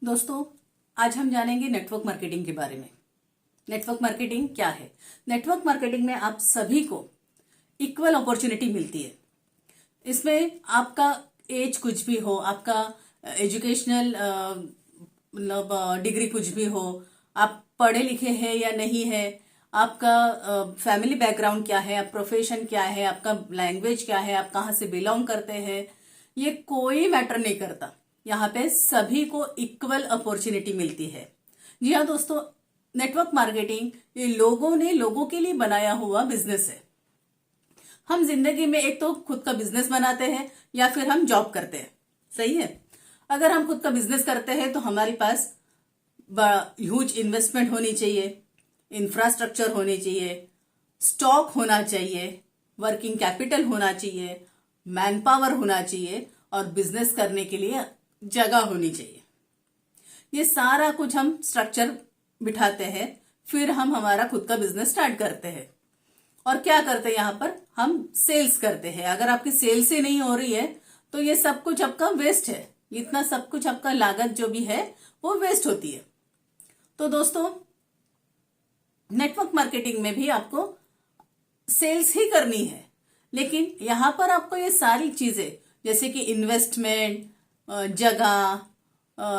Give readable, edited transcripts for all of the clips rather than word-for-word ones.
दोस्तों, आज हम जानेंगे नेटवर्क मार्केटिंग के बारे में। नेटवर्क मार्केटिंग क्या है? नेटवर्क मार्केटिंग में आप सभी को इक्वल अपॉर्चुनिटी मिलती है। इसमें आपका एज कुछ भी हो, आपका एजुकेशनल मतलब डिग्री कुछ भी हो, आप पढ़े लिखे हैं या नहीं है, आपका फैमिली बैकग्राउंड क्या है, आप प्रोफेशन क्या है, आपका लैंग्वेज क्या है, आप कहाँ से बिलोंग करते हैं, ये कोई मैटर नहीं करता। यहाँ पे सभी को इक्वल अपॉर्चुनिटी मिलती है। जी हाँ दोस्तों, नेटवर्क मार्केटिंग ये लोगों ने लोगों के लिए बनाया हुआ बिजनेस है। हम जिंदगी में एक तो खुद का बिजनेस बनाते हैं या फिर हम जॉब करते हैं, सही है। अगर हम खुद का बिजनेस करते हैं तो हमारे पास ह्यूज इन्वेस्टमेंट होनी चाहिए, इंफ्रास्ट्रक्चर होनी चाहिए, स्टॉक होना चाहिए, वर्किंग कैपिटल होना चाहिए, मैन पावर होना चाहिए और बिजनेस करने के लिए जगह होनी चाहिए। ये सारा कुछ हम स्ट्रक्चर बिठाते हैं, फिर हम हमारा खुद का बिजनेस स्टार्ट करते हैं। और क्या करते हैं, यहाँ पर हम सेल्स करते हैं। अगर आपकी सेल्स ही नहीं हो रही है तो ये सब कुछ आपका वेस्ट है। इतना सब कुछ आपका लागत जो भी है वो वेस्ट होती है। तो दोस्तों, नेटवर्क मार्केटिंग में भी आपको सेल्स ही करनी है, लेकिन यहां पर आपको ये सारी चीजें जैसे कि इन्वेस्टमेंट, जगह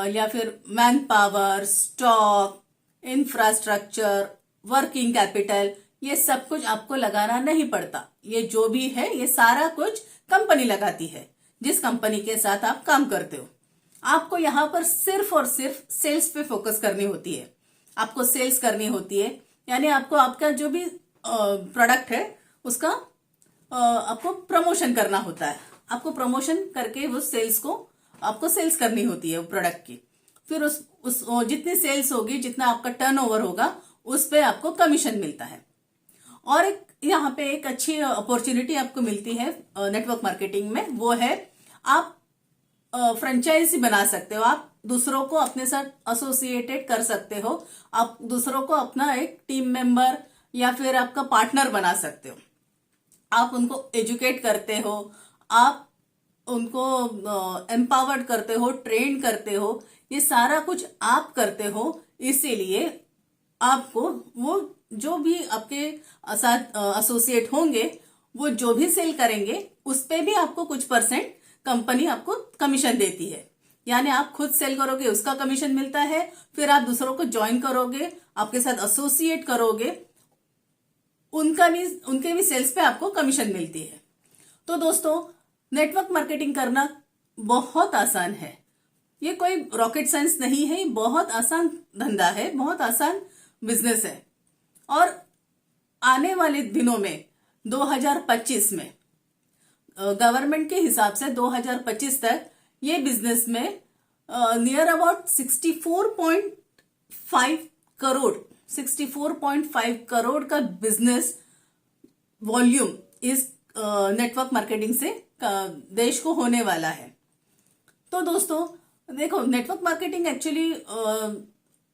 या फिर man power, stock, infrastructure, working capital, ये सब कुछ आपको लगाना नहीं पड़ता। ये जो भी है ये सारा कुछ कंपनी लगाती है, जिस कंपनी के साथ आप काम करते हो। आपको यहाँ पर सिर्फ और सिर्फ सेल्स पे फोकस करनी होती है। आपको सेल्स करनी होती है, यानी आपको आपका जो भी प्रोडक्ट है उसका आपको प्रमोशन करना होता है। आपको प्रमोशन करके वो सेल्स को आपको सेल्स करनी होती है वो प्रोडक्ट की। फिर उस जितनी सेल्स होगी, जितना आपका टर्नओवर होगा, उस पे आपको कमीशन मिलता है। और एक यहाँ पे एक अच्छी अपॉर्चुनिटी आपको मिलती है नेटवर्क मार्केटिंग में, वो है आप फ्रेंचाइजी बना सकते हो। आप दूसरों को अपने साथ एसोसिएटेड कर सकते हो। आप दूसरों को अपना एक टीम मेंबर या फिर आपका पार्टनर बना सकते हो। आप उनको एजुकेट करते हो, आप उनको एम्पावर्ड करते हो, ट्रेन करते हो, ये सारा कुछ आप करते हो। इसीलिए आपको वो जो भी आपके साथ एसोसिएट होंगे, वो जो भी सेल करेंगे उस पे भी आपको कुछ परसेंट कंपनी आपको कमीशन देती है। यानी आप खुद सेल करोगे उसका कमीशन मिलता है, फिर आप दूसरों को ज्वाइन करोगे, आपके साथ एसोसिएट करोगे, उनके भी सेल्स पे आपको कमीशन मिलती है। तो दोस्तों, नेटवर्क मार्केटिंग करना बहुत आसान है। ये कोई रॉकेट साइंस नहीं है, बहुत आसान धंधा है, बहुत आसान बिजनेस है। और आने वाले दिनों में 2025 में गवर्नमेंट के हिसाब से 2025 तक ये बिजनेस में नियर अबाउट 64.5 करोड़ का बिजनेस वॉल्यूम इस नेटवर्क मार्केटिंग से देश को होने वाला है। तो दोस्तों देखो, नेटवर्क मार्केटिंग एक्चुअली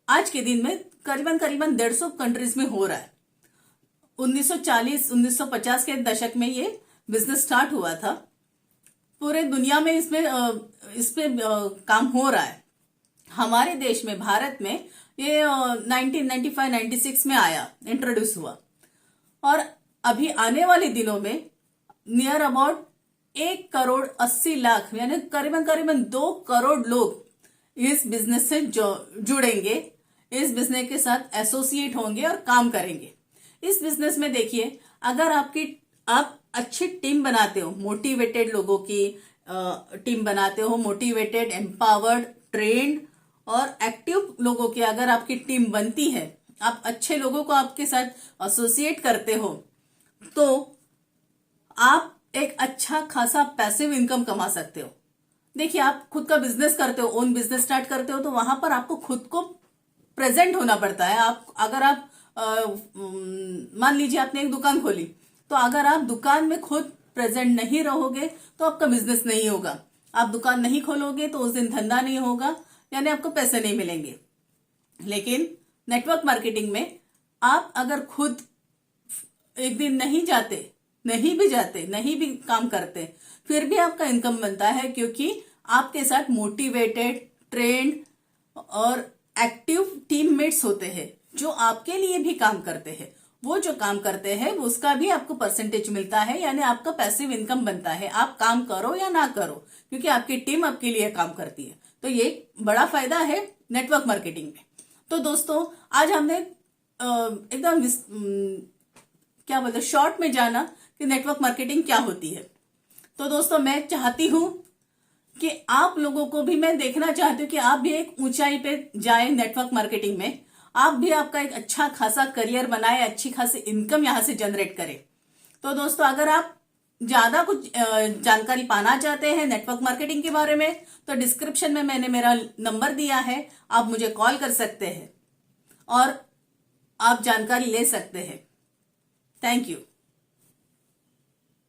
आज के दिन में करीबन 150 कंट्रीज में हो रहा है। 1940-1950 के दशक में ये बिजनेस स्टार्ट हुआ था। पूरे दुनिया में इस पे काम हो रहा है। हमारे देश में, भारत में ये 1995-96 में आया, इंट्रोड्यूस हुआ। और अभी आने वाले दिनों में नियर अबाउट 1,80,00,000 यानी करीबन 2 करोड़ लोग इस बिजनेस से जुड़ेंगे, इस बिजनेस के साथ एसोसिएट होंगे और काम करेंगे। इस बिजनेस में देखिए, अगर आप अच्छी टीम बनाते हो, मोटिवेटेड लोगों की टीम बनाते हो, मोटिवेटेड, एम्पावर्ड, ट्रेन्ड और एक्टिव लोगों की अगर आपकी टीम बनती है, आप अच्छे लोगों को आपके साथ एसोसिएट करते हो, तो आप एक अच्छा खासा पैसिव इनकम कमा सकते हो। देखिए, आप खुद का बिजनेस करते हो, ओन बिजनेस स्टार्ट करते हो, तो वहां पर आपको खुद को प्रेजेंट होना पड़ता है। अगर आप मान लीजिए आपने एक दुकान खोली, तो अगर आप दुकान में खुद प्रेजेंट नहीं रहोगे तो आपका बिजनेस नहीं होगा। आप दुकान नहीं खोलोगे तो उस दिन धंधा नहीं होगा, यानी आपको पैसे नहीं मिलेंगे। लेकिन नेटवर्क मार्केटिंग में आप अगर खुद एक दिन नहीं भी काम करते, फिर भी आपका इनकम बनता है, क्योंकि आपके साथ मोटिवेटेड, ट्रेंड और एक्टिव टीममेट्स होते हैं जो आपके लिए भी काम करते हैं। वो जो काम करते हैं उसका भी आपको परसेंटेज मिलता है, यानी आपका पैसिव इनकम बनता है। आप काम करो या ना करो, क्योंकि आपकी टीम आपके लिए काम करती है। तो ये बड़ा फायदा है नेटवर्क मार्केटिंग में। तो दोस्तों आज हमने एकदम क्या बोलते शॉर्ट में जाना कि नेटवर्क मार्केटिंग क्या होती है। तो दोस्तों मैं चाहती हूं कि आप लोगों को भी, मैं देखना चाहती हूँ कि आप भी एक ऊंचाई पे जाए नेटवर्क मार्केटिंग में। आप भी आपका एक अच्छा खासा करियर बनाए, अच्छी खासी इनकम यहां से जनरेट करें। तो दोस्तों अगर आप ज्यादा कुछ जानकारी पाना चाहते हैं नेटवर्क मार्केटिंग के बारे में, तो डिस्क्रिप्शन में मैंने मेरा नंबर दिया है, आप मुझे कॉल कर सकते हैं और आप जानकारी ले सकते हैं। Thank you.